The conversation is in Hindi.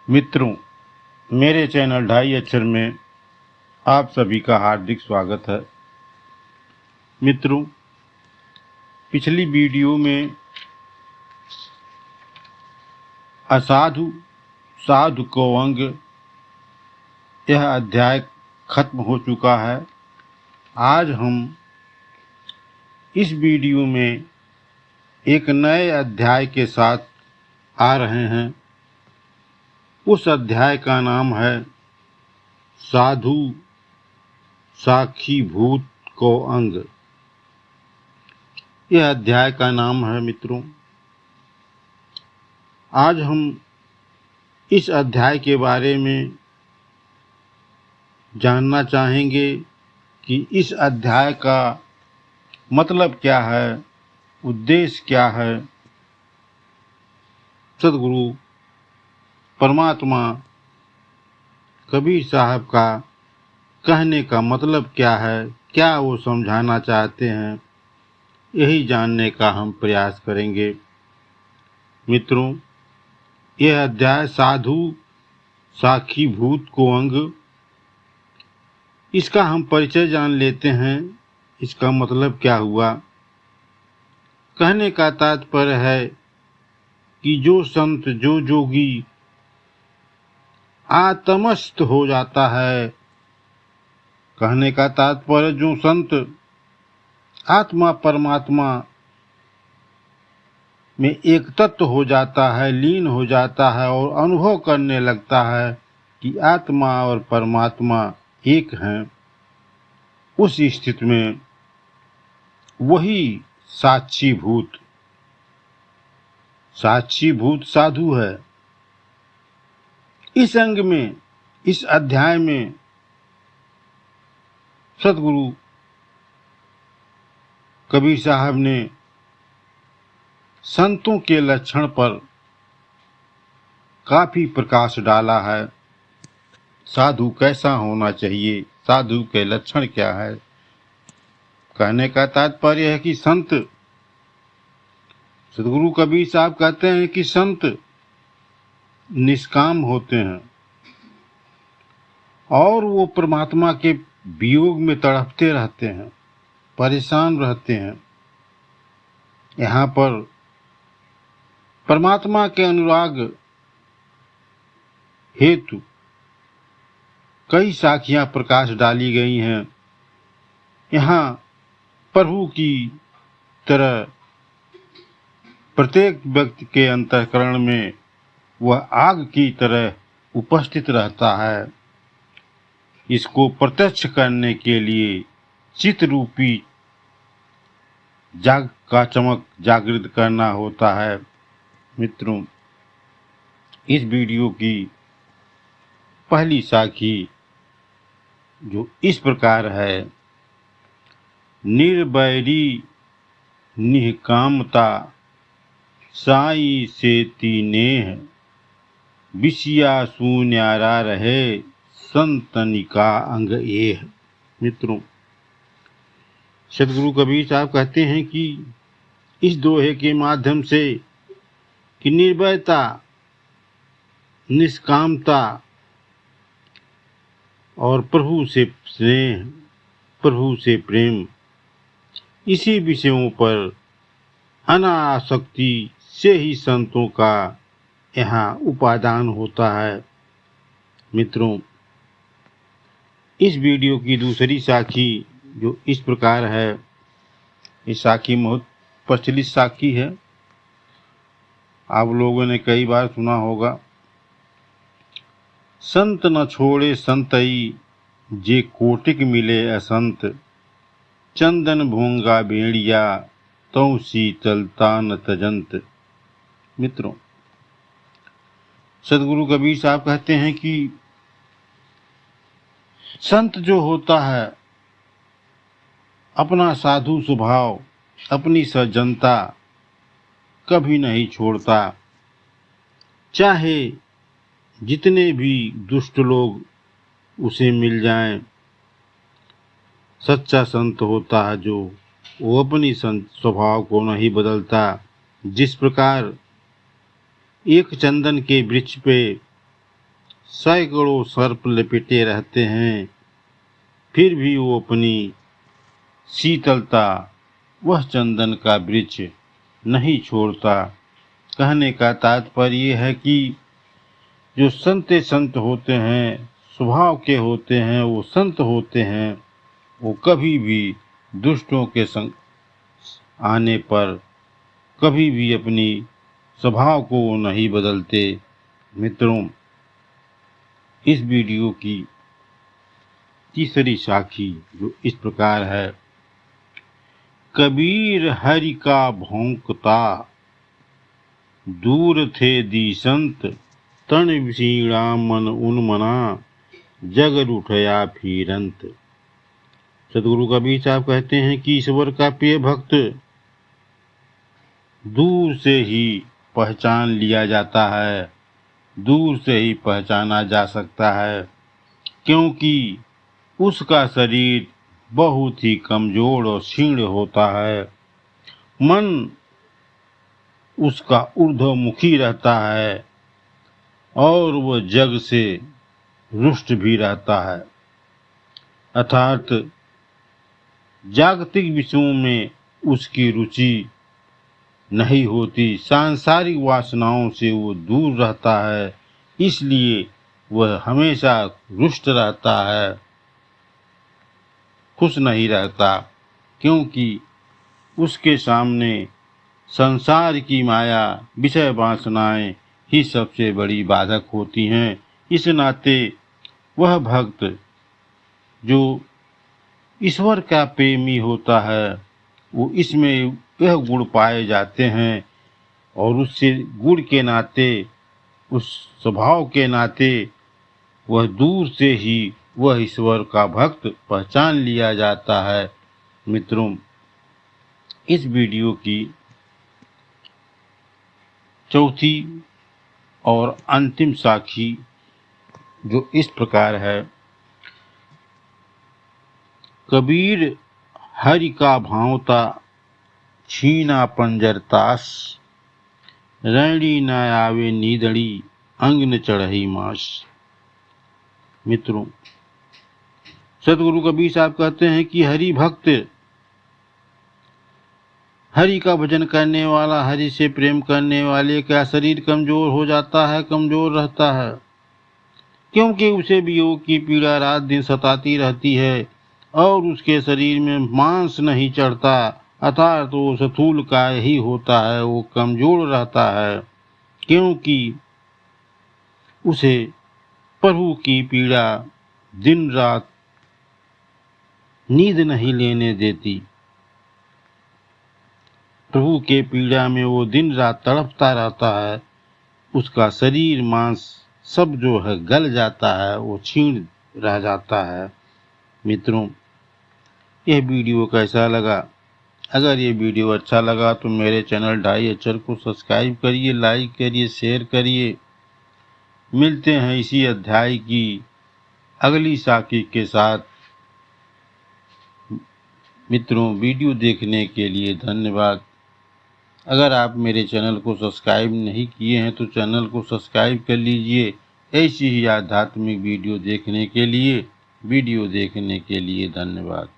मित्रों, मेरे चैनल ढाई अक्षर में आप सभी का हार्दिक स्वागत है। मित्रों, पिछली वीडियो में असाधु साधु को अंग यह अध्याय खत्म हो चुका है। आज हम इस वीडियो में एक नए अध्याय के साथ आ रहे हैं। उस अध्याय का नाम है साधु साखीभूत को अंग। यह अध्याय का नाम है। मित्रों, आज हम इस अध्याय के बारे में जानना चाहेंगे कि इस अध्याय का मतलब क्या है, उद्देश्य क्या है, सद्गुरु परमात्मा कबीर साहब का कहने का मतलब क्या है, क्या वो समझाना चाहते हैं, यही जानने का हम प्रयास करेंगे। मित्रों, यह अध्याय साधु साखीभूत को अंग, इसका हम परिचय जान लेते हैं। इसका मतलब क्या हुआ? कहने का तात्पर्य है कि जो संत, जो जोगी आत्मस्थ हो जाता है, कहने का तात्पर्य जो संत आत्मा परमात्मा में एक तत्व हो जाता है, लीन हो जाता है और अनुभव करने लगता है कि आत्मा और परमात्मा एक हैं, उस स्थिति में वही साक्षीभूत साधु है। इस अंग में, इस अध्याय में सद्गुरु कबीर साहब ने संतों के लक्षण पर काफी प्रकाश डाला है। साधु कैसा होना चाहिए, साधु के लक्षण क्या है। कहने का तात्पर्य है कि संत, सद्गुरु कबीर साहब कहते हैं कि संत निष्काम होते हैं और वो परमात्मा के वियोग में तड़पते रहते हैं, परेशान रहते हैं। यहाँ पर परमात्मा के अनुराग हेतु कई साखियां प्रकाश डाली गई हैं। यहाँ प्रभु की तरह प्रत्येक व्यक्ति के अंतःकरण में वह आग की तरह उपस्थित रहता है। इसको प्रत्यक्ष करने के लिए चित्त रूपी जाग का चमक जागृत करना होता है। मित्रों, इस वीडियो की पहली साखी जो इस प्रकार है, निर्वैरी निहकामता साई से तीनेह विषया सुन्यारा रहे संतनिका अंग एह। मित्रों, सद्गुरु कबीर साहब कहते हैं कि इस दोहे के माध्यम से कि निर्भयता, निष्कामता और प्रभु से स्नेह, प्रभु से प्रेम, इसी विषयों पर अनासक्ति से ही संतों का यहाँ उपादान होता है। मित्रों, इस वीडियो की दूसरी साखी जो इस प्रकार है, इस साखी बहुत प्रचलित साखी है, आप लोगों ने कई बार सुना होगा। संत न छोड़े संतई जे कोटिक मिले असंत, चंदन भोंगा बेड़िया तौ शीतलता न तजंत। मित्रों, सद्गुरु कबीर साहब कहते हैं कि संत जो होता है अपना साधु स्वभाव, अपनी सज्जनता कभी नहीं छोड़ता। चाहे जितने भी दुष्ट लोग उसे मिल जाएं, सच्चा संत होता है जो वो अपनी संत स्वभाव को नहीं बदलता। जिस प्रकार एक चंदन के वृक्ष पे सैकड़ों सर्प लपेटे रहते हैं, फिर भी वो अपनी शीतलता वह चंदन का वृक्ष नहीं छोड़ता। कहने का तात्पर्य है कि जो संत होते हैं, स्वभाव के होते हैं, वो संत होते हैं, वो कभी भी दुष्टों के संग आने पर कभी भी अपनी स्वभाव को नहीं बदलते। मित्रों, इस वीडियो की तीसरी साखी जो इस प्रकार है। कबीर हरि का भौंकता, दूर थे दिसंत, तन विसीणा मन उन्मना, जग उठया फिरंत। सदगुरु कबीर साहब कहते हैं कि ईश्वर का प्रिय भक्त दूर से ही पहचान लिया जाता है, दूर से ही पहचाना जा सकता है, क्योंकि उसका शरीर बहुत ही कमजोर और क्षीण होता है। मन उसका ऊर्ध्वमुखी रहता है और वह जग से रुष्ट भी रहता है, अर्थात जागतिक विषयों में उसकी रुचि नहीं होती, सांसारिक वासनाओं से वो दूर रहता है, इसलिए वह हमेशा रुष्ट रहता है, खुश नहीं रहता, क्योंकि उसके सामने संसार की माया, विषय वासनाएं ही सबसे बड़ी बाधक होती हैं। इस नाते वह भक्त जो ईश्वर का प्रेमी होता है, वो इसमें वह गुण पाए जाते हैं और उससे गुण के नाते, उस स्वभाव के नाते वह दूर से ही वह ईश्वर का भक्त पहचान लिया जाता है। मित्रों, इस वीडियो की चौथी और अंतिम साखी जो इस प्रकार है। कबीर हरि का भांवता, छीना पंजरतास, रैणी न आवे नीदड़ी, अंग न चढ़ई मास। मित्रों, सदगुरु कबीर साहब कहते हैं कि हरि भक्त, हरि का भजन करने वाला, हरि से प्रेम करने वाले का शरीर कमजोर हो जाता है, कमजोर रहता है, क्योंकि उसे वियोग की पीड़ा रात दिन सताती रहती है और उसके शरीर में मांस नहीं चढ़ता, अर्थात वो स्थूल का ही होता है, वो कमजोर रहता है, क्योंकि उसे प्रभु की पीड़ा दिन रात नींद नहीं लेने देती। प्रभु के पीड़ा में वो दिन रात तड़पता रहता है, उसका शरीर मांस सब जो है गल जाता है, वो क्षीण रह जाता है। मित्रों, यह वीडियो कैसा लगा? अगर ये वीडियो अच्छा लगा तो मेरे चैनल ढाई अक्षर को सब्सक्राइब करिए, लाइक करिए, शेयर करिए। मिलते हैं इसी अध्याय की अगली साखी के साथ। मित्रों, वीडियो देखने के लिए धन्यवाद। अगर आप मेरे चैनल को सब्सक्राइब नहीं किए हैं तो चैनल को सब्सक्राइब कर लीजिए, ऐसी ही आध्यात्मिक वीडियो देखने के लिए। वीडियो देखने के लिए धन्यवाद।